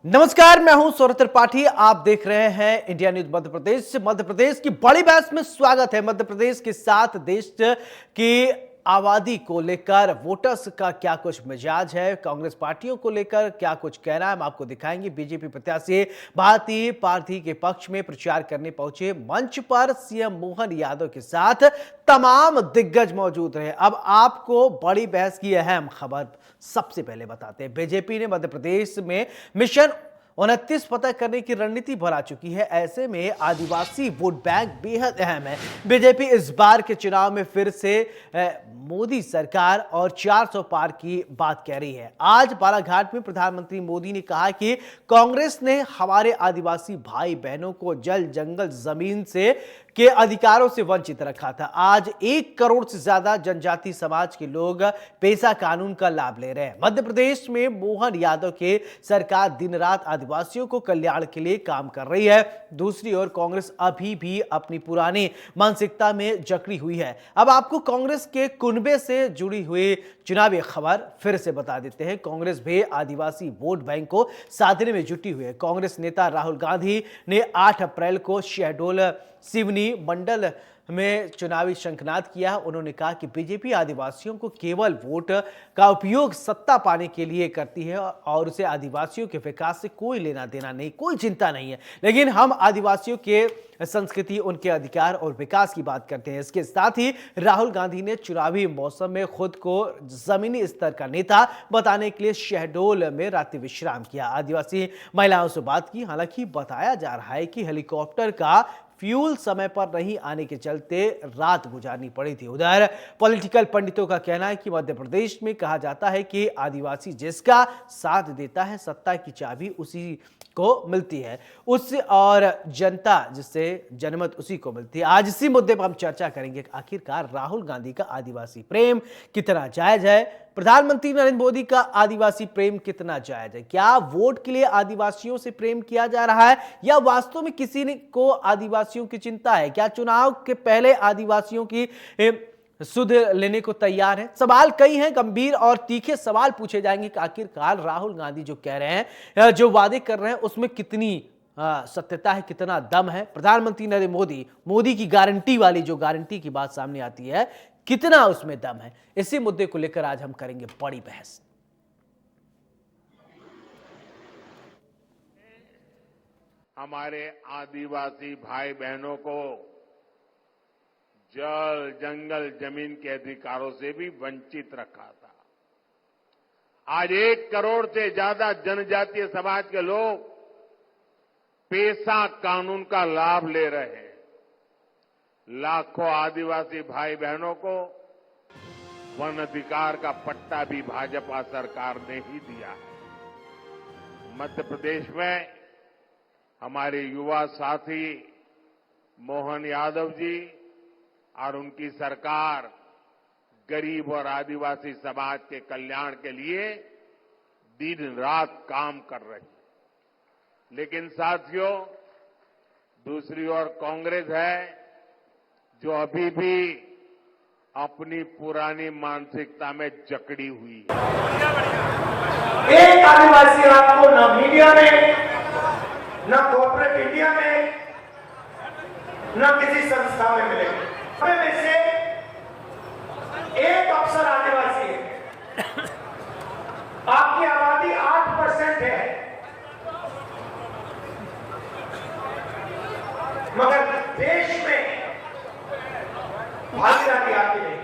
नमस्कार, मैं हूं सौरभ त्रिपाठी। आप देख रहे हैं इंडिया न्यूज मध्य प्रदेश। मध्य प्रदेश की बड़ी बहस में स्वागत है। मध्य प्रदेश के साथ देश की आबादी को लेकर वोटर्स का क्या कुछ मिजाज है, कांग्रेस पार्टियों को लेकर क्या कुछ कहना है, हम आपको दिखाएंगे। बीजेपी प्रत्याशी भारतीय पार्टी के पक्ष में प्रचार करने पहुंचे मंच पर सीएम मोहन यादव के साथ तमाम दिग्गज मौजूद रहे। अब आपको बड़ी बहस की अहम खबर सबसे पहले बताते हैं। बीजेपी ने मध्य प्रदेश में मिशन 29 फतह करने की रणनीति बना चुकी है। ऐसे में आदिवासी वोट बैंक बेहद अहम है। बीजेपी इस बार के चुनाव में फिर से मोदी सरकार और 400 पार की बात कह रही है। आज बालाघाट में प्रधानमंत्री मोदी ने कहा कि कांग्रेस ने हमारे आदिवासी भाई बहनों को जल जंगल जमीन से के अधिकारों से वंचित रखा था। आज 1 करोड़ से ज्यादा जनजाति समाज के लोग पेसा कानून का लाभ ले रहे हैं। मध्य प्रदेश में मोहन यादव के सरकार दिन रात आदिवासियों को कल्याण के लिए काम कर रही है। दूसरी ओर कांग्रेस अभी भी अपनी पुरानी मानसिकता में जकड़ी हुई है। अब आपको कांग्रेस के कुनबे से जुड़ी हुई चुनावी खबर फिर से बता देते हैं। कांग्रेस भी आदिवासी वोट बैंक को साधने में जुटी हुई है। कांग्रेस नेता राहुल गांधी ने 8 अप्रैल को शहडोल सिवनी मंडल में चुनावी शंखनाद किया। उन्होंने कहा कि बीजेपी आदिवासियों को केवल वोट का उपयोग सत्ता पाने के लिए करती है और उसे आदिवासियों के विकास से कोई लेना देना नहीं, कोई चिंता नहीं है। लेकिन हम आदिवासियों के संस्कृति, उनके अधिकार और विकास की बात करते हैं। इसके साथ ही राहुल गांधी ने चुनावी मौसम में खुद को जमीनी स्तर का नेता बताने के लिए शहडोल में रात्रि विश्राम किया। आदिवासी महिलाओं से बात की। हालांकि बताया जा रहा है कि हेलीकॉप्टर का फ्यूल समय पर नहीं आने के चलते रात गुजारनी पड़ी थी। उधर पॉलिटिकल पंडितों का कहना है कि मध्य प्रदेश में कहा जाता है कि आदिवासी जिसका साथ देता है, सत्ता की चाबी उसी को मिलती है, उस और जनता जिससे जनमत उसी को मिलती है। आज इसी मुद्दे पर हम चर्चा करेंगे। आखिरकार राहुल गांधी का आदिवासी प्रेम कितना जायज है? प्रधानमंत्री नरेंद्र मोदी का आदिवासी प्रेम कितना जायज है? क्या वोट के लिए आदिवासियों से प्रेम किया जा रहा है या वास्तव में किसी को आदिवासियों की चिंता है? क्या चुनाव के पहले आदिवासियों की सुध लेने को तैयार है? सवाल कई हैं, गंभीर और तीखे सवाल पूछे जाएंगे कि आखिरकार राहुल गांधी जो कह रहे हैं, जो वादे कर रहे हैं, उसमें कितनी सत्यता है, कितना दम है? प्रधानमंत्री नरेंद्र मोदी की गारंटी वाली जो गारंटी की बात सामने आती है, कितना उसमें दम है? इसी मुद्दे को लेकर आज हम करेंगे बड़ी बहस। हमारे आदिवासी भाई बहनों को जल जंगल जमीन के अधिकारों से भी वंचित रखा था। आज 1 करोड़ से ज्यादा जनजातीय समाज के लोग पेसा कानून का लाभ ले रहे हैं। लाखों आदिवासी भाई बहनों को वन अधिकार का पट्टा भी भाजपा सरकार ने ही दिया है। मध्य प्रदेश में हमारे युवा साथी मोहन यादव जी और उनकी सरकार गरीब और आदिवासी समाज के कल्याण के लिए दिन रात काम कर रही है। लेकिन साथियों, दूसरी ओर कांग्रेस है जो अभी भी अपनी पुरानी मानसिकता में जकड़ी हुई है। एक आदिवासी आपको न मीडिया में, न कॉर्पोरेट इंडिया में, न किसी संस्था में मिलेगा। में से एक अफसर आदिवासी है। आपकी आबादी 8% है, मगर देश में भागीदारी आपकी नहीं।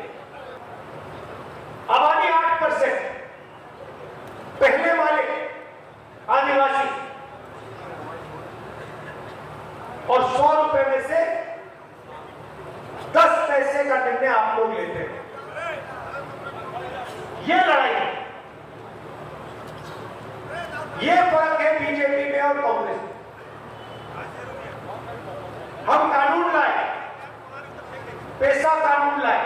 आबादी 8%, पहले वाले आदिवासी और 100 रुपए में से 10 पैसे का निर्णय आप लोग लेते हैं। ये लड़ाई है, ये फर्क है बीजेपी में और कांग्रेस में। हम कानून लाए, पैसा कानून लाए,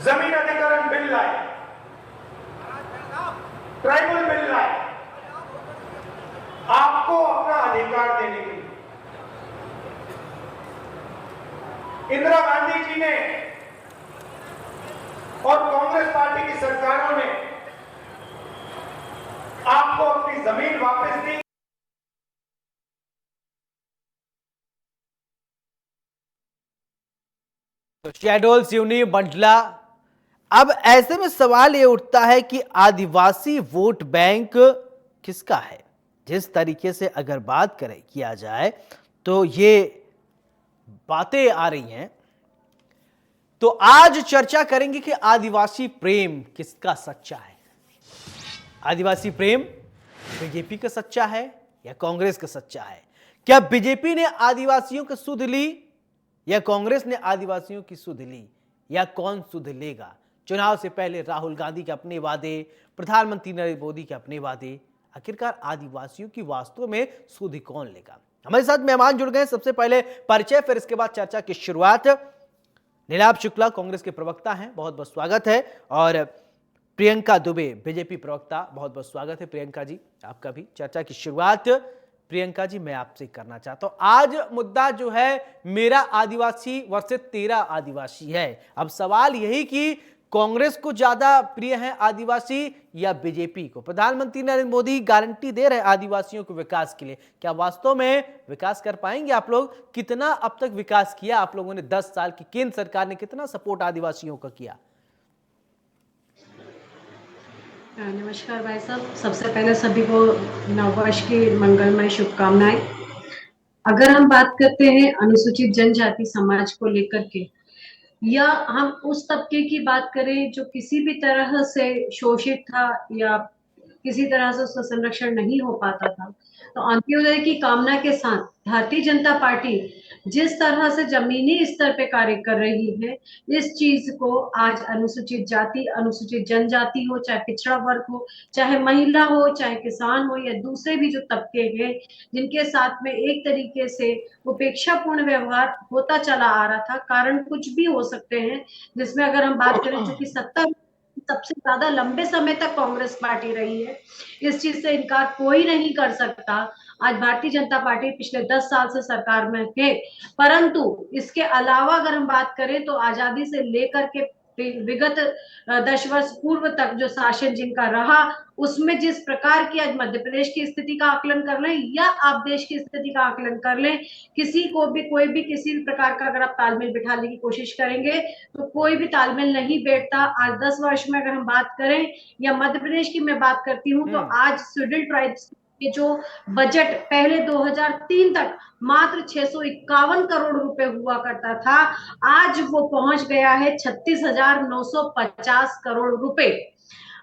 जमीन अधिग्रहण बिल लाए, ट्राइबल बिल लाए, आपको अपना अधिकार देने के लिए। इंदिरा गांधी जी ने और कांग्रेस पार्टी की सरकारों ने आपको अपनी की जमीन वापस दी। तो शहडोल, सिवनी, मंडला। अब ऐसे में सवाल ये उठता है कि आदिवासी वोट बैंक किसका है। जिस तरीके से अगर बात करें किया जाए तो ये बातें आ रही हैं, तो आज चर्चा करेंगे कि आदिवासी प्रेम किसका सच्चा है। आदिवासी प्रेम बीजेपी का सच्चा है या कांग्रेस का सच्चा है। क्या बीजेपी ने आदिवासियों की सुध ली या कांग्रेस ने आदिवासियों की सुध ली, या कौन सुध लेगा। चुनाव से पहले राहुल गांधी के अपने वादे, प्रधानमंत्री नरेंद्र मोदी के अपने वादे, आखिरकार आदिवासियों की वास्तव में सुध कौन लेगा। हमारे साथ मेहमान जुड़ गए। सबसे पहले परिचय, फिर इसके बाद चर्चा की शुरुआत। नीलाभ शुक्ला कांग्रेस के प्रवक्ता हैं, बहुत बहुत स्वागत है। और प्रियंका दुबे बीजेपी प्रवक्ता, बहुत बहुत स्वागत है प्रियंका जी आपका भी। चर्चा की शुरुआत प्रियंका जी मैं आपसे करना चाहता हूं। आज मुद्दा जो है मेरा आदिवासी वर्सेस तेरा आदिवासी है। अब सवाल यही कि कांग्रेस को ज्यादा प्रिय है आदिवासी या बीजेपी को। प्रधानमंत्री नरेंद्र मोदी गारंटी दे रहे हैं आदिवासियों को विकास के लिए, क्या वास्तव में विकास कर पाएंगे आप लोग। कितना अब तक विकास किया आप लोगों ने, 10 साल की केंद्र सरकार ने कितना सपोर्ट आदिवासियों का किया। नमस्कार भाई साहब, सबसे पहले सभी को नववर्ष की मंगलमय शुभकामनाएं। अगर हम बात करते हैं अनुसूचित जनजाति समाज को लेकर के, या हम उस तबके की बात करें जो किसी भी तरह से शोषित था या किसी तरह से उसका संरक्षण नहीं हो पाता था, तो अंत्योदय की कामना के साथ भारतीय जनता पार्टी जिस तरह से जमीनी स्तर पे कार्य कर रही है, इस चीज को आज अनुसूचित जाति, अनुसूचित जनजाति हो, चाहे पिछड़ा वर्ग हो, चाहे महिला हो, चाहे किसान हो, या दूसरे भी जो तबके हैं जिनके साथ में एक तरीके से उपेक्षापूर्ण व्यवहार होता चला आ रहा था। कारण कुछ भी हो सकते हैं, जिसमें अगर हम बात करें, चूंकि सत्ता सबसे ज्यादा लंबे समय तक कांग्रेस पार्टी रही है, इस चीज से इनकार कोई नहीं कर सकता। आज भारतीय जनता पार्टी पिछले 10 साल से सरकार में है, परंतु इसके अलावा अगर हम बात करें तो आजादी से लेकर के विगत 10 वर्ष पूर्व तक जो शासन जिनका रहा, उसमें जिस प्रकार की आज मध्य प्रदेश की स्थिति का आकलन कर लें या आप देश की स्थिति का आकलन कर लें, किसी को भी कोई भी किसी भी प्रकार का अगर आप तालमेल बिठाने की कोशिश करेंगे तो कोई भी तालमेल नहीं बैठता। आज 10 वर्ष में अगर हम बात करें, या मध्य प्रदेश की मैं बात करती हूँ, तो आज शेड्यूल्ड ट्राइब्स के जो बजट पहले 2003 तक मात्र 651 करोड़ रुपए हुआ करता था, आज वो पहुंच गया है 36,950 करोड़ रुपए।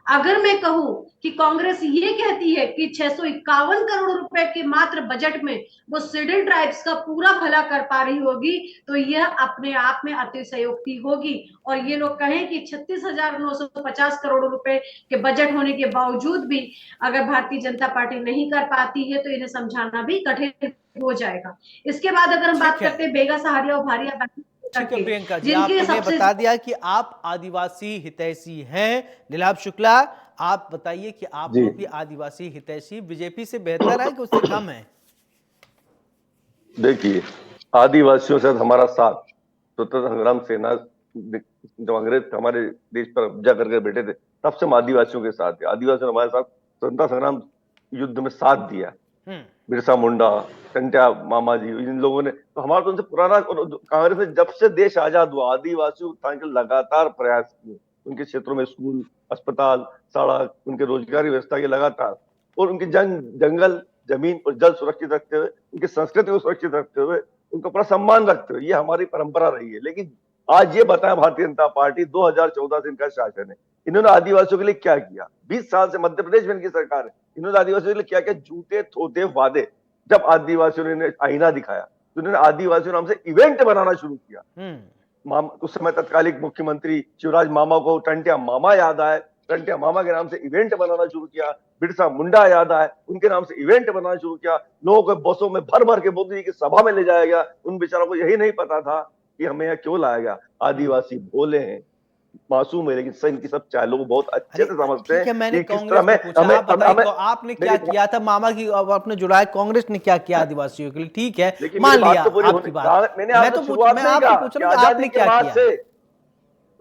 अगर मैं कहूं कि कांग्रेस ये कहती है कि 651 करोड़ रुपए के मात्र बजट में वो शेड्यूल्ड ट्राइब्स का पूरा भला कर पा रही होगी, तो यह अपने आप में अतिशयोक्ति होगी। और ये लोग कहें कि 36,950 करोड़ रुपए के बजट होने के बावजूद भी अगर भारतीय जनता पार्टी नहीं कर पाती है, तो इन्हें समझाना भी कठिन हो जाएगा। इसके बाद अगर हम बात करते हैं बेगा सहारिया और भारिया, ठीक है प्रियंका जी, आपने बता दिया कि आप आदिवासी हितैषी हैं। नीलाभ शुक्ला, आप बताइए कि आप लोग भी आदिवासी हितैषी बीजेपी से बेहतर है कि उससे कम है। देखिए, आदिवासियों से हमारा साथ स्वतंत्रता संग्राम सेना जब अंग्रेज हमारे देश पर कब्जा करके बैठे थे, तब से हम आदिवासियों के साथ थे। आदिवासियों ने हमारे साथ स्वतंत्रता संग्राम युद्ध में साथ दिया। बिरसा मुंडा, टंट्या मामा जी, इन लोगों ने, तो हमारा तो उनसे पुराना, कांग्रेस ने जब से देश आजाद हुआ आदिवासियों के लगातार प्रयास किए, उनके क्षेत्रों में स्कूल, अस्पताल, सड़क, उनके रोजगारी व्यवस्था के लगातार, और उनकी जंगल, जमीन और जल सुरक्षित रखते हुए, उनकी संस्कृति को सुरक्षित रखते हुए, उनका पूरा सम्मान रखते हुए, ये हमारी परंपरा रही है। लेकिन आज ये बताया भारतीय जनता पार्टी 2014 से इनका शासन है, इन्होंने आदिवासियों के लिए क्या किया। 20 साल से मध्य प्रदेश में इनकी सरकार है, इन्होंने आदिवासियों के लिए क्या क्या झूठे थोथे वादे। जब आदिवासियों ने आईना दिखाया तो इन्होंने आदिवासियों नाम से इवेंट बनाना शुरू किया। उस समय तत्कालिक मुख्यमंत्री शिवराज मामा को टंट्या मामा याद आए, टंट्या मामा के नाम से इवेंट बनाना शुरू किया। बिरसा मुंडा याद आए, उनके नाम से इवेंट बनाना शुरू किया। लोगों को बसों में भर भर के मोदी जी की सभा में ले जाया गया। उन बेचारों को यही नहीं पता था कि हमें यहाँ क्यों लाया गया। आदिवासी भोले हैं, मासूम है, लेकिन इनकी सब चालों को बहुत अच्छे से समझते हैं। मैंने कांग्रेस में पूछा, आप बताइए तो आपने क्या किया था। मामा की आपने जुड़ाया, कांग्रेस ने क्या किया आदिवासियों के लिए, ठीक है मान लिया आपकी बात। मैं आपसे पूछ रहा हूं आपने क्या किया।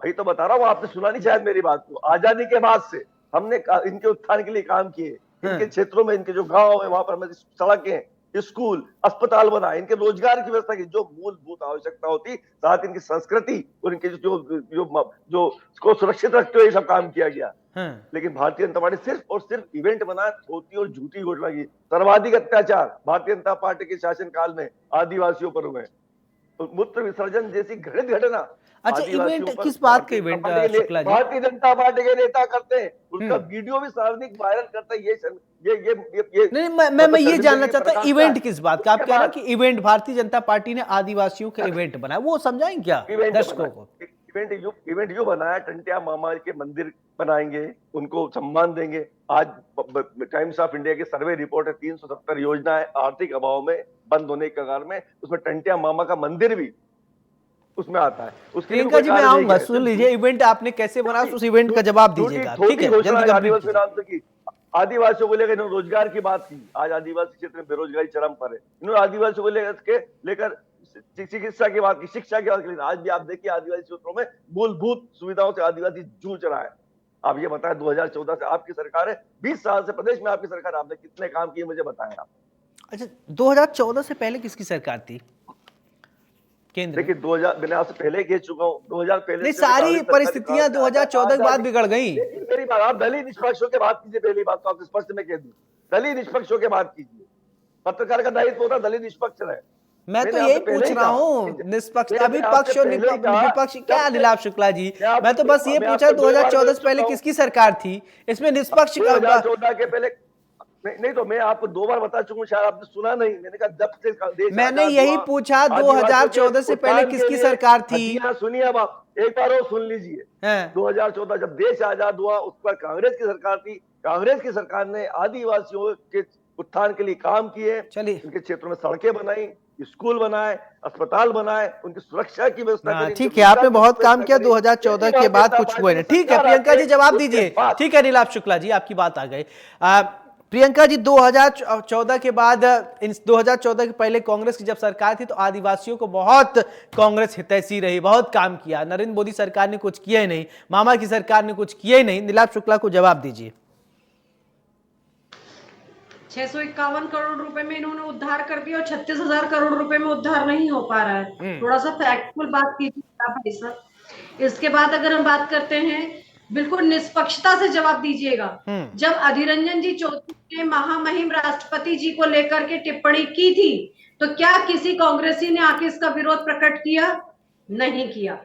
भाई तो बता रहा हूँ, आपने सुना नहीं शायद मेरी बात को। आजादी के बाद से हमने इनके उत्थान के लिए काम किए, इनके क्षेत्रों में, इनके जो गांव है वहां पर हमने सड़कें, स्कूल, अस्पताल बनाए, इनके रोजगार की व्यवस्था की, जो मूलभूत आवश्यकता होती, साथ इनकी संस्कृति और इनके जो जो जो को सुरक्षित रखते हुए सब काम किया गया। लेकिन भारतीय जनता पार्टी सिर्फ और सिर्फ इवेंट बना, छोटी और झूठी घोषणा की। सर्वाधिक अत्याचार भारतीय जनता पार्टी के शासनकाल में आदिवासियों पर हुए, तो मूत्र विसर्जन जैसी घृणित घटना। अच्छा, इवेंट किस बात का इवेंट शुक्ला जी? भारतीय जनता पार्टी के नेता करते हैं, उसका वीडियो भी सार्वजनिक वायरल करता है। ये नहीं, मैं ये जानना चाहता हूँ इवेंट किस बात का? आप कह रहे हैं कि इवेंट भारतीय जनता पार्टी ने आदिवासियों का इवेंट बनाया, वो समझाएंगे क्या दर्शकों को? इवेंट यू बनाया, टंटिया मामा के मंदिर बनाएंगे, उनको सम्मान देंगे। आज टाइम्स ऑफ इंडिया की सर्वे रिपोर्ट है, 370 योजनाएं आर्थिक अभाव में बंद होने के कगार में, उसमें टंटिया मामा का मंदिर भी उसमें आता है। उसके प्रियंका जी, मैं आऊंगा, सुन लीजिए इवेंट आपने कैसे बनाया, उस इवेंट का जवाब दीजिएगा, ठीक है? जल्दी। आदिवासियों को लेकर इन्होंने रोजगार की बात की। आज आदिवासी क्षेत्र में बेरोजगारी चरम पर है। इन्होंने आदिवासियों को लेकर चिकित्सा की बात की, शिक्षा की बात की। आज भी आप देखिए आदिवासी क्षेत्रों में मूलभूत सुविधाओं से आदिवासी जूझ रहा है। आप ये बताएं, 2014 से आपकी सरकार है, 20 साल से प्रदेश में आपकी सरकार, आपने कितने काम किए मुझे बताएं आप। अच्छा, 2014 से पहले किसकी सरकार थी केंद्र? देखिए 2000, मैंने आपसे पहले कह चुका हूँ, 2000 पहले नहीं, सारी परिस्थितियां 2014 के बाद बिगड़ गई। मेरी बात, आप दलीय निष्पक्ष होकर बात कीजिए। पहली बात तो आपसे स्पष्ट में कह दूं, दलीय निष्पक्ष होकर बात कीजिए। पत्रकार का दायित्व होता है दलीय निष्पक्ष रहे। मैं तो यही पूछ रहा हूँ, निष्पक्षता भी पक्ष और विपक्ष क्या नीलाभ शुक्ला जी? मैं तो बस ये पूछा 2014 से पहले किसकी सरकार थी, इसमें निष्पक्ष 2014 के पहले नहीं तो मैं आपको 2 बार बता चुका हूँ, शायद आपने सुना नहीं। मैंने कहा जब से देश, मैंने यही पूछा 2014 से पहले किसकी सरकार थी। सुनिए अब आप एक बार और सुन लीजिए। 2014 जब देश आजाद हुआ, उस पर कांग्रेस की सरकार थी। कांग्रेस की सरकार ने आदिवासियों के उत्थान के लिए काम किए, चलिए उनके क्षेत्रों में सड़कें बनाई, स्कूल बनाए, अस्पताल बनाए, उनकी सुरक्षा की व्यवस्था की। ठीक है, आपने बहुत काम किया 2014 के बाद, कुछ हुए नहीं। ठीक है प्रियंका जी, जवाब दीजिए। ठीक है नीलाभ शुक्ला जी, आपकी बात आ गई। प्रियंका जी, 2014 के बाद, 2014 के पहले कांग्रेस की जब सरकार थी तो आदिवासियों को बहुत कांग्रेस हितैषी रही, बहुत काम किया। नरेंद्र मोदी सरकार ने कुछ किया ही नहीं, मामा की सरकार ने कुछ किया ही नहीं। नीलाभ शुक्ला को जवाब दीजिए। 651 करोड़ रुपए में इन्होंने उद्धार कर दिया और 36,000 करोड़ रुपए में उद्धार नहीं हो पा रहा है। थोड़ा सा फैक्टफुल बात कीजिए भाई साहब। इसके बाद अगर हम बात करते हैं, बिल्कुल निष्पक्षता से जवाब दीजिएगा। जब अधीर रंजन जी चौधरी ने महामहिम राष्ट्रपति जी को लेकर के टिप्पणी की थी, तो क्या किसी कांग्रेसी ने आके इसका विरोध प्रकट किया? नहीं किया।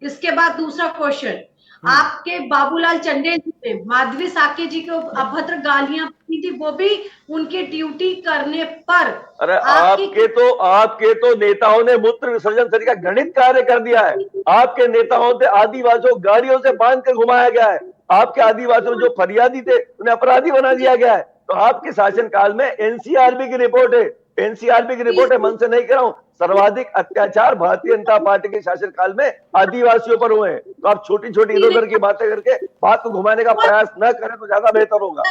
इसके बाद दूसरा क्वेश्चन, आपके बाबूलाल चंदेल जी ने माधवी साके जी को अभद्र गालियां दी थी, वो भी उनकी ड्यूटी करने पर। अरे आपके तो नेताओं ने मूत्र विसर्जन तरीका घृणित कार्य कर दिया है। आपके नेताओं से आदिवासियों गाड़ियों से बांध कर घुमाया गया है। आपके आदिवासियों जो फरियादी थे उन्हें अपराधी बना दिया गया है। तो आपके शासनकाल में एनसीआरबी की रिपोर्ट है, एनसीआरबी की रिपोर्ट है, मन से नहीं कह रहा हूं। सर्वाधिक अत्याचार भारतीय जनता पार्टी के शासनकाल में आदिवासियों पर हुए हैं। तो आप छोटी छोटी इधर उधर की बातें करके बात को घुमाने का प्रयास न करें तो ज्यादा बेहतर होगा।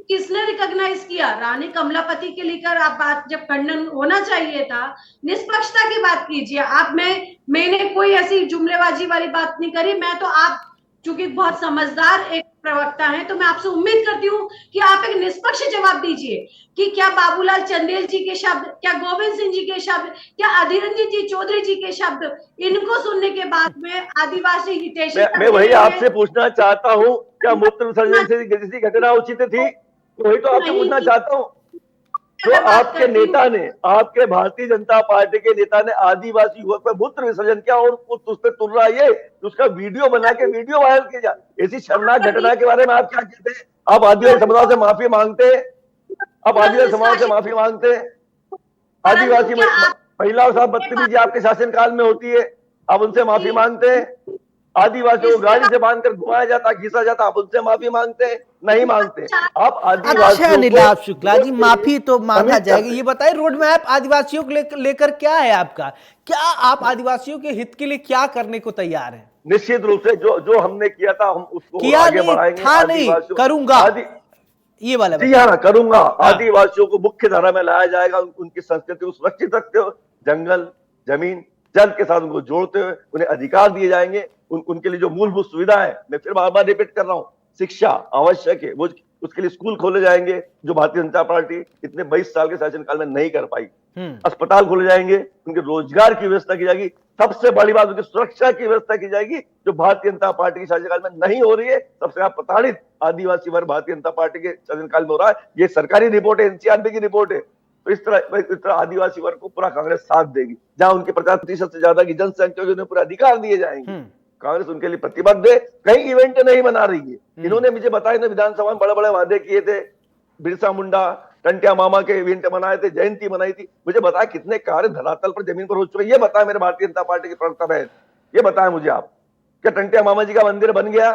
किसने रिकॉग्नाइज किया? रानी कमलापति के लेकर आप बात, जब खंडन होना चाहिए था, निष्पक्षता की बात कीजिए आप। मैंने कोई ऐसी जुमलेबाजी वाली बात नहीं करी। मैं तो, आप चूंकि बहुत समझदार एक प्रवक्ता हैं, तो मैं आपसे उम्मीद करती हूँ कि आप एक निष्पक्ष जवाब दीजिए कि क्या बाबूलाल चंदेल जी के शब्द, क्या गोविंद सिंह जी के शब्द, क्या अधीर रंजन जी चौधरी जी के शब्द, इनको सुनने के बाद में आदिवासी हितैषी, मैं वही आपसे पूछना चाहता हूँ, क्या मूत्र विसर्जन से किसी घटना उचित थी? वही तो आपसे पूछना चाहता हूँ। जो आपके नेता ने, आपके भारतीय जनता पार्टी के नेता ने आदिवासी युवक पर मूत्र विसर्जन किया और उस पर तुल रहा, ये उसका वीडियो बना के वीडियो वायरल किया। ऐसी शर्मनाक घटना के बारे में आप क्या कहते हैं? आप आदिवासी समुदाय से माफी मांगते हैं? आप आदिवासी समाज से माफी मांगते हैं? आदिवासी महिलाओं के साथ बदतमीजी आपके शासनकाल में होती है, आप उनसे माफी मांगते हैं? आदिवासियों को गाड़ी से बांधकर घुमाया जाता, घिसा जाता, आप उनसे माफी मांगते हैं? नहीं मांगते। आप आदिवासियों अच्छा नीलाभ शुक्ला जी, माफी तो मांगा जाएगी। ये बताइए रोड मैप आदिवासियों को लेकर क्या है आपका? क्या आप आदिवासियों के हित के लिए क्या करने को तैयार हैं? निश्चित रूप से जो हमने किया था हम उसको किया आगे नहीं बढ़ाएंगे। था, नहीं करूंगा, ये वाला जी हाँ करूंगा। आदिवासियों को मुख्य धारा में लाया जाएगा, उनकी संस्कृति को सुरक्षित रखते हुए, जंगल, जमीन, जल के साथ उनको जोड़ते हुए उन्हें अधिकार दिए जाएंगे। उनके लिए जो मूलभूत सुविधा है, मैं फिर बार बार रिपीट कर रहा हूँ, शिक्षा आवश्यक है, वो उसके लिए स्कूल खोले जाएंगे जो भारतीय जनता पार्टी इतने 22 साल के शासनकाल में नहीं कर पाई। अस्पताल खोले जाएंगे, उनके रोजगार की व्यवस्था की जाएगी, सबसे बड़ी बात उनकी सुरक्षा की व्यवस्था की जाएगी जो भारतीय जनता पार्टी के शासनकाल में नहीं हो रही है। सबसे ज्यादा प्रताड़ित आदिवासी वर्ग भारतीय जनता पार्टी के शासनकाल में हो रहा है। ये सरकारी रिपोर्ट है, एनसीआरबी की रिपोर्ट है। तो इस तरह आदिवासी वर्ग को पूरा कांग्रेस साथ देगी। जहां उनके 50% से ज्यादा की जनसंख्या को उन्हें पूरे अधिकार दिए जाएंगे, कांग्रेस उनके लिए प्रतिबद्ध है। कई इवेंट नहीं बना रही है। इन्होंने मुझे बताया ना, विधानसभा में बड़े बड़े वादे किए थे, बिरसा मुंडा टंटिया मामा के इवेंट मनाए थे, जयंती मनाई थी। मुझे बताया कितने कार्य धरातल पर जमीन पर हो चुके, ये बताया मेरे भारतीय जनता पार्टी के प्रवक्ता बहन, ये बताया मुझे आप। क्या टंटिया मामा जी का मंदिर बन गया?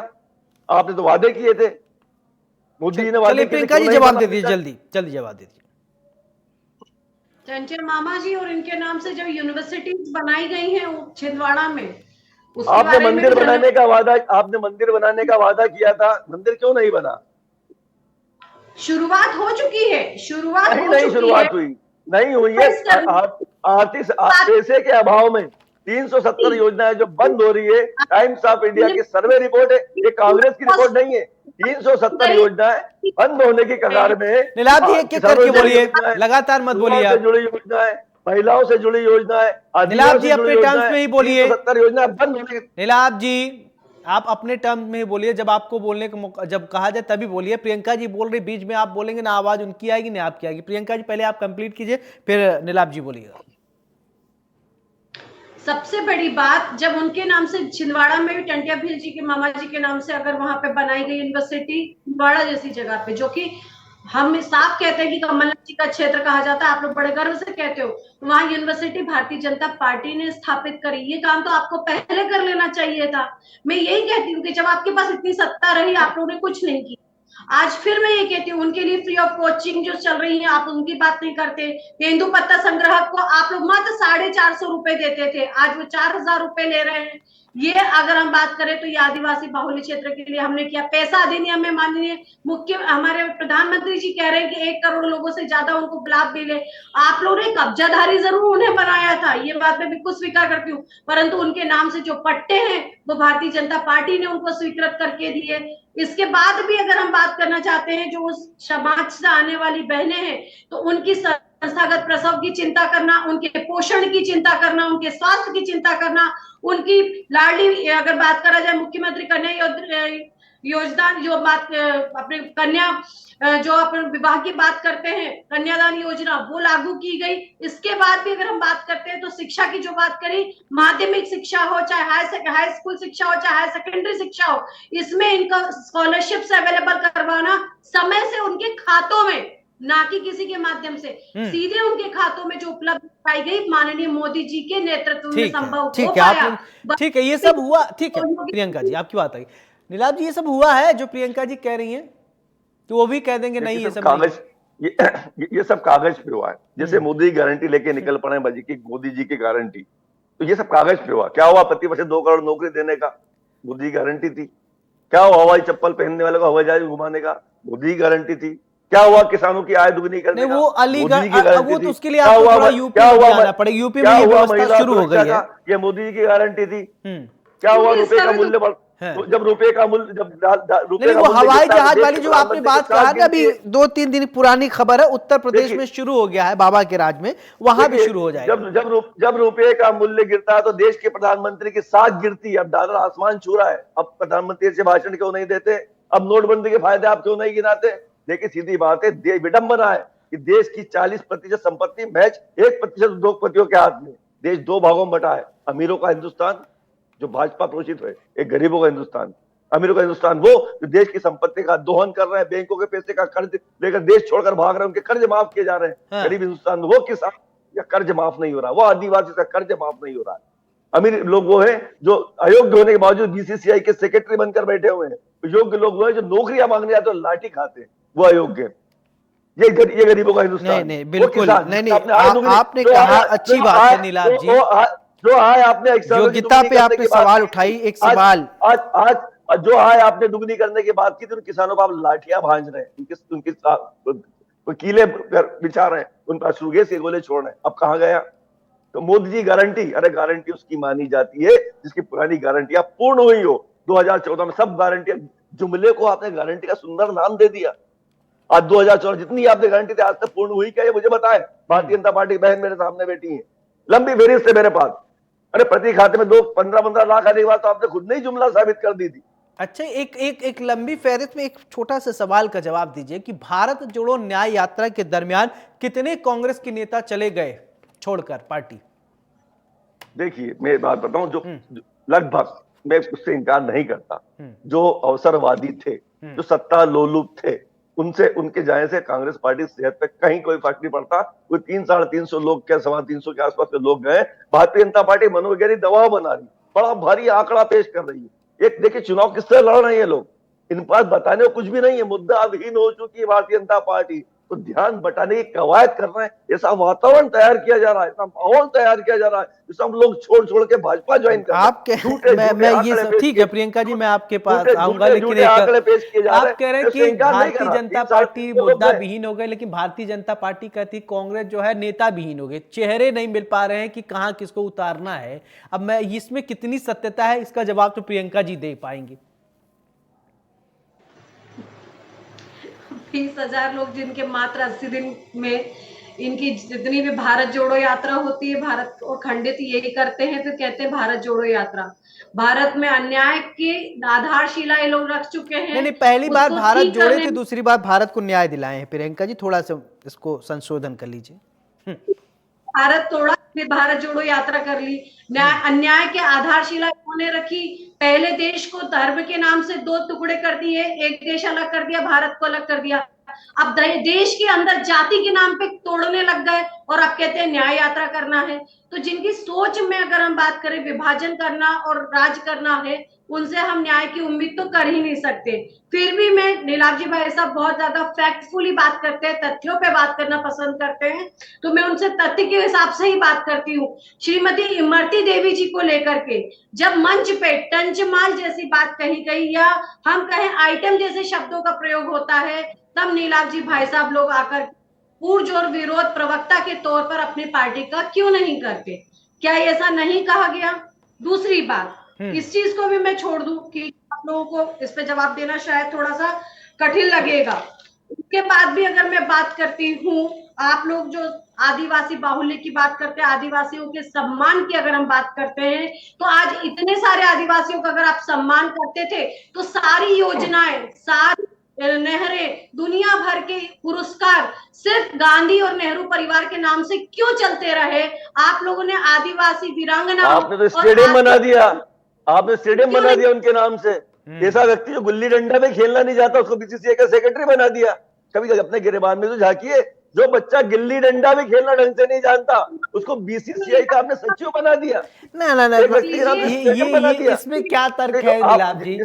आपने तो वादे किए थे, मोदी जी ने वादे किए। प्रियंका जी जवाब दे दीजिए, जल्दी जल्दी जवाब दीजिए। टंटिया मामा जी और इनके नाम से जो यूनिवर्सिटीज बनाई गई हैं छिंदवाड़ा में, आपने मंदिर बनाने का वादा किया था, मंदिर क्यों नहीं बना? शुरुआत हो चुकी है, शुरुआत नहीं हुई है। पैसे के अभाव में 370 योजनाएं जो बंद हो रही है। टाइम्स ऑफ इंडिया की सर्वे रिपोर्ट है, ये कांग्रेस की रिपोर्ट नहीं है। 370 योजनाएं बंद होने की कगार में। नीलाभ जी एक एक करके बोलिए, लगातार मत बोलिए। से जुड़ी योजनाएं, महिलाओं से जुड़ी योजनाएं, नीलाभ जी अपने टर्म्स में ही बोलिए। 370 योजनाएं बंद होने की। नीलाभ जी आप अपने टर्म में ही बोलिए, जब आपको बोलने का मौका जब कहा जाए तभी बोलिए। प्रियंका जी बोल रही, बीच में आप बोलेंगे ना आवाज उनकी आएगी ना आपकी आएगी। प्रियंका जी पहले आप कंप्लीट कीजिए, फिर नीलाभ जी बोलिएगा। सबसे बड़ी बात, जब उनके नाम से छिंदवाड़ा में भी टंटिया भील जी के मामा जी के नाम से अगर वहां पे बनाई गई यूनिवर्सिटी, छिंदवाड़ा जैसी जगह पे, जो कि हम साफ कहते हैं कि कमलनाथ जी का क्षेत्र कहा जाता है, आप लोग बड़े गर्व से कहते हो, वहां यूनिवर्सिटी भारतीय जनता पार्टी ने स्थापित करी। ये काम तो आपको पहले कर लेना चाहिए था। मैं यही कहती हूँ कि जब आपके पास इतनी सत्ता रही, आप लोगों ने कुछ नहीं की। आज फिर मैं ये कहती हूँ, उनके लिए फ्री ऑफ कोचिंग जो चल रही है, आप उनकी बात नहीं करते। तेंदु पत्ता संग्रहक को आप लोग मात्र 450 रुपए देते थे, आज वो 4000 रुपए ले रहे हैं। ये अगर हम बात करें तो ये आदिवासी बाहुल्य क्षेत्र के लिए हमने किया। पैसा अधिनियम में माननीय हमारे प्रधानमंत्री जी कह रहे हैं कि 1 करोड़ लोगों से ज्यादा उनको लाभ मिले। आप लोगों ने कब्जाधारी जरूर उन्हें बनाया था, ये बात मैं बिल्कुल स्वीकार करती हूँ, परंतु उनके नाम से जो पट्टे हैं वो भारतीय जनता पार्टी ने उनको स्वीकृत करके दिए। इसके बाद भी अगर हम बात करना चाहते हैं, जो उस समाज से आने वाली बहनें हैं, तो उनकी संस्थागत प्रसव की चिंता करना, उनके पोषण की चिंता करना, उनके स्वास्थ्य की चिंता करना, उनकी लाडली, अगर बात करा जाए मुख्यमंत्री कन्या योजना, जो बात अपने कन्या जो अपन विवाह की बात करते हैं, कन्यादान योजना वो लागू की गई। इसके बाद भी अगर हम बात करते हैं तो शिक्षा की जो बात करी, माध्यमिक शिक्षा हो चाहे हाई स्कूल शिक्षा हो चाहे हाई सेकेंडरी शिक्षा हो, इसमें इनका स्कॉलरशिप अवेलेबल करवाना समय से उनके खातों में, ना कि किसी के माध्यम से, सीधे उनके खातों में जो उपलब्ध पाई गई माननीय मोदी जी के नेतृत्व में संभव हो पाया। ठीक है, ये सब हुआ। ठीक है प्रियंका जी, आपकी बात आई। नीलाभ जी ये सब हुआ है जो प्रियंका जी कह रही हैं, तो वो भी कह देंगे नहीं ये सब कागज, ये सब कागज पे हुआ है। जैसे मोदी गारंटी लेके निकल पड़े मोदी जी की गारंटी, तो ये सब कागज पे हुआ। क्या हुआ? प्रति वर्ष 2 करोड़ नौकरी देने का मोदी की गारंटी थी। क्या हुआ? हवाई चप्पल पहनने वाले को हवाई जहाज घुमाने का मोदी की गारंटी थी। क्या हुआ? किसानों की आय दुगनी करने का, वो अलीगढ़, वो तो उसके लिए आपको थोड़ा यूपी जाना पड़ेगा। यूपी में ये व्यवस्था शुरू हो गई है, ये मोदी जी की गारंटी थी। क्या हुआ? रुपए का मूल्य बढ़, जब रुपए का मूल्य, जब वो हवाई जहाज वाली जो आपने बात कहा ना, अभी 2-3 दिन पुरानी खबर है, उत्तर प्रदेश में शुरू हो गया है, बाबा के राज में, वहां भी शुरू हो जाएगा। जब रुपए का मूल्य गिरता है तो देश के प्रधानमंत्री की साख गिरती है। अब डॉलर आसमान छू रहा है, अब प्रधानमंत्री से भाषण क्यों नहीं देते? अब नोटबंदी के फायदे आप क्यों नहीं गिनाते? देखिए सीधी बात है, विडंबना है कि देश की 40% संपत्ति महज 1% उद्योगपतियों के हाथ में। देश 2 भागों में बटा है, अमीरों का हिंदुस्तान जो भाजपा पोषित है, एक गरीबों का हिंदुस्तान। अमीरों का हिंदुस्तान वो जो देश की संपत्ति का दोहन कर रहे हैं, बैंकों के पैसे का कर्ज लेकर देश छोड़कर भाग रहे हैं, उनके कर्ज माफ किए जा रहे हैं। गरीब हिंदुस्तान वो किसान या कर्ज माफ नहीं हो रहा, वो आदिवासी का कर्ज माफ नहीं हो रहा। अमीर लोग वो है जो अयोग्य होने के बावजूद बीसीसीआई के सेक्रेटरी बनकर बैठे हुए हैं। योग्य लोग वो है जो नौकरियां मांगने आते हैं, लाठी खाते हैं, वो अयोग्य। ये गरीबों का हिंदुस्तान। नहीं बिल्कुल नहीं, आपने कहा अच्छी बात है नीलाभ जी, जो आय आपने योग्यता पे आपने सवाल उठाई। एक सवाल आज जो आय आपने दुगनी करने की बात की थी, उन किसानों को आप लाठियां भांज रहे हैं, उनके कीले बिछा रहे हैं, उन पर अश्रु गैस के गोले छोड़ रहे हैं। अब कहां गया? तो मोदी जी गारंटी, अरे गारंटी उसकी मानी जाती है जिसकी पुरानी गारंटियां पूर्ण हुई हो। 2014 में सब गारंटियां, जुमले को आपने गारंटी का सुंदर नाम दे दिया। आज 2014 जितनी आपने गारंटी थी आज तक पूर्ण हुई क्या, ये मुझे बताएं। भारतीय जनता पार्टी की बहन मेरे सामने बैठी है, लंबी फेरिस्त है मेरे पास। अरे प्रति खाते में 15-15 लाख आने के बाद तो आपने खुद नहीं जुमला साबित कर दी थी। अच्छा, एक लंबी फहरिस्त में एक छोटा सा सवाल का जवाब दीजिए कि भारत जोड़ो न्याय यात्रा के दरमियान कितने कांग्रेस के नेता चले गए छोड़कर पार्टी? देखिए मैं बात बताऊं, जो लगभग मैं उससे इनकार नहीं करता, जो अवसरवादी थे, जो सत्ता लोलुप थे, उनसे उनके जाने से कांग्रेस पार्टी सेहत पे कहीं कोई फर्क नहीं पड़ता। कोई 300-350 लोग क्या 350 के आसपास के लोग गए। भारतीय जनता पार्टी मनोवैज्ञानिक दबाव बना रही, बड़ा भारी आंकड़ा पेश कर रही है। एक देखिए चुनाव किस तरह लड़ रहे हैं ये लोग, इन पास बताने को कुछ भी नहीं है, मुद्दा अधीन हो चुकी है भारतीय जनता पार्टी, तो ध्यान बटाने की कवायद कर रहे हैं। ऐसा वातावरण तैयार किया जा रहा है, ऐसा माहौल तैयार किया जा रहा है, जिसमें हम लोग छोड़ छोड़ के भाजपा ज्वाइन कर रहे हैं। मैं ये सब ठीक है प्रियंका जी, मैं आपके पास आऊंगा, लेकिन आप कह रहे हैं कि भारतीय जनता पार्टी मुद्दा विहीन हो गई, लेकिन भारतीय जनता पार्टी कहती कांग्रेस जो है नेता विहीन हो गए, चेहरे नहीं मिल पा रहे हैं कि कहां किसको उतारना है। अब मैं इसमें कितनी सत्यता है, इसका जवाब तो प्रियंका जी दे पाएंगी। 20,000 लोग जिनके मात्र 80 दिन में इनकी जितनी भी भारत जोड़ो यात्रा होती है, भारत को खंडित यही करते हैं, तो कहते हैं भारत जोड़ो यात्रा। भारत में अन्याय की आधारशिला ये लोग रख चुके हैं। नहीं, पहली बार भारत जोड़े थे, दूसरी बार भारत को न्याय दिलाए हैं। प्रियंका जी थोड़ा सा इसको संशोधन कर लीजिए। भारत तोड़ा, फिर भारत जोड़ो यात्रा कर ली। अन्याय के आधारशिला इन्होंने रखी। पहले देश को धर्म के नाम से 2 टुकड़े कर दिए, एक देश अलग कर दिया, भारत को अलग कर दिया। अब देश के अंदर जाति के नाम पे तोड़ने लग गए और अब कहते हैं न्याय यात्रा करना है। तो जिनकी सोच में अगर हम बात करें विभाजन करना और राज करना है, उनसे हम न्याय की उम्मीद तो कर ही नहीं सकते। फिर भी मैं नीलाभ जी भाई साहब बहुत ज्यादा फैक्टफुली बात करते हैं, तथ्यों पे बात करना पसंद करते हैं, तो मैं उनसे तथ्य के हिसाब से ही बात करती हूँ। श्रीमती इमरती देवी जी को लेकर के जब मंच पे टंचमाल जैसी बात कही गई या हम कहें आइटम जैसे शब्दों का प्रयोग होता है, तब नीलाभ जी भाई साहब लोग आकर पुरजोर विरोध प्रवक्ता के तौर पर अपनी पार्टी का क्यों नहीं करते? क्या ऐसा नहीं कहा गया? दूसरी बात, इस चीज को भी मैं छोड़ दूं कि आप लोगों को इस पे जवाब देना शायद थोड़ा सा कठिन लगेगा। उसके बाद भी अगर मैं बात करती हूँ, आप लोग जो आदिवासी बाहुल्य की बात करते हैं, आदिवासियों के सम्मान की अगर हम बात करते हैं, तो आज इतने सारे आदिवासियों का अगर आप सम्मान करते थे तो सारी योजनाएं, सारी नहरें, दुनिया भर के पुरस्कार सिर्फ गांधी और नेहरू परिवार के नाम से क्यों चलते रहे? आप लोगों ने आदिवासी वीरांगना, आपने तो स्टेडियम बना दिया, आपने स्टेडियम बना दिया उनके नाम से। ऐसा व्यक्ति जो गुल्ली डंडा में खेलना नहीं चाहता उसको बीसीसीआई का सेक्रेटरी बना दिया। कभी अपने गिरेबान में तो झांकिए, जो बच्चा गिल्ली डंडा में खेलना ढंग से नहीं जानता उसको बीसीसीआई का आपने सचिव बना दिया। ना ये इसमें क्या तर्क है नीलाभ जी?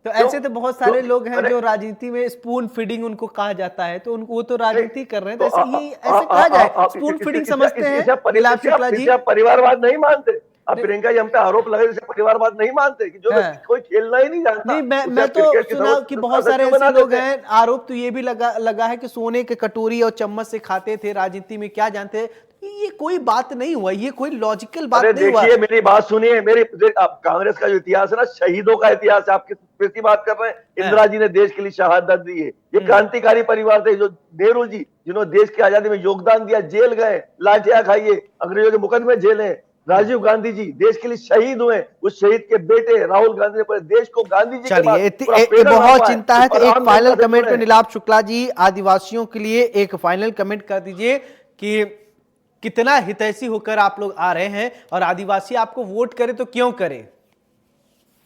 तो ऐसे तो बहुत सारे लोग हैं जो राजनीति में स्पून फीडिंग उनको कहा जाता है, तो उनको वो तो राजनीति कर रहे हैं, तो ऐसे कहा जाए स्पून फीडिंग समझते हैं नीलाभ शुक्ला जी? परिवारवाद नहीं मानते अब प्रियंका जी हम पे आरोप लगे जैसे परिवारवाद नहीं मानते कि जो कोई खेलना ही नहीं जानता। नहीं, मैं तो सुना कि बहुत सारे ऐसे लोग हैं, आरोप तो ये भी लगा है कि सोने के कटोरी और चम्मच से खाते थे, राजनीति में क्या जानते हैं। ये कोई बात नहीं हुआ, ये कोई लॉजिकल बात नहीं हुआ। देखिए मेरी बात सुनिए, कांग्रेस का जो इतिहास है ना, शहीदों का इतिहास है। आप किसकी बात कर रहे हैं? इंदिरा जी ने देश के लिए शहादत दी है। ये क्रांतिकारी परिवार थे, जो नेहरू जी जिन्होंने देश की आजादी में योगदान दिया, जेल गए, लाठियां खाइए, अंग्रेजों के मुकदमे झेले। राजीव गांधी जी देश के लिए शहीद हुए, उस शहीद के बेटे राहुल गांधी ने पूरे देश को गांधी जी चलिए बहुत चिंता है, तो एक फाइनल कमेंट में नीलाभ शुक्ला जी आदिवासियों के लिए एक फाइनल कमेंट कर दीजिए कि कितना हितैषी होकर आप लोग आ रहे हैं और आदिवासी आपको वोट करे तो क्यों करे?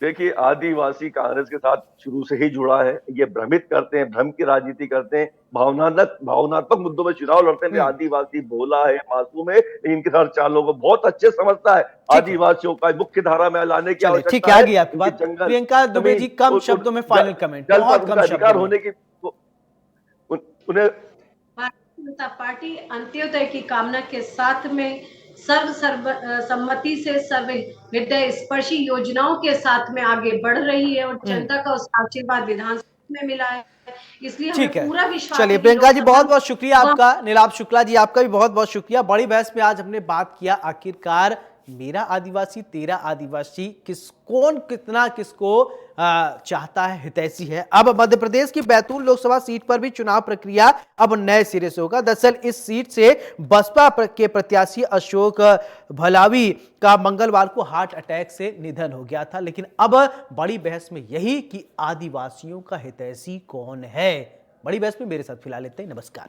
देखिए आदिवासी कांग्रेस के साथ शुरू से ही जुड़ा है। ये भ्रमित करते हैं, भ्रम की राजनीति करते हैं, भावनात्मक मुद्दों में चुनाव लड़ते हैं। आदिवासी भोला है, मासूम है, इनके साथ चालों को बहुत अच्छे समझता है। आदिवासियों का मुख्य धारा में लाने की आवश्यकता है। ठीक है, आ गई आपकी बात। प्रियंका दुबे जी कम शब्दों में फाइनल कमेंट, बहुत कम अधिकार होने की उन्हें जनता पार्टी अंत्योदय की कामना के साथ में सर्वसम्मति से सर्व हृदय स्पर्शी योजनाओं के साथ में आगे बढ़ रही है और जनता का उस आशीर्वाद विधानसभा में मिला है, इसलिए हमें पूरा विश्वास। चलिए प्रियंका जी बहुत बहुत शुक्रिया आपका। नीलाभ शुक्ला जी आपका भी बहुत बहुत शुक्रिया। बड़ी बहस में आज हमने बात किया आखिरकार मेरा आदिवासी तेरा आदिवासी कौन कितना किसको चाहता है, हितैषी है। अब मध्य प्रदेश की बैतूल लोकसभा सीट पर भी चुनाव प्रक्रिया अब नए सिरे से होगा। दरअसल इस सीट से बसपा के प्रत्याशी अशोक भलावी का मंगलवार को हार्ट अटैक से निधन हो गया था। लेकिन अब बड़ी बहस में यही कि आदिवासियों का हितैषी कौन है। बड़ी बहस में मेरे साथ फिलहाल इतना ही। नमस्कार।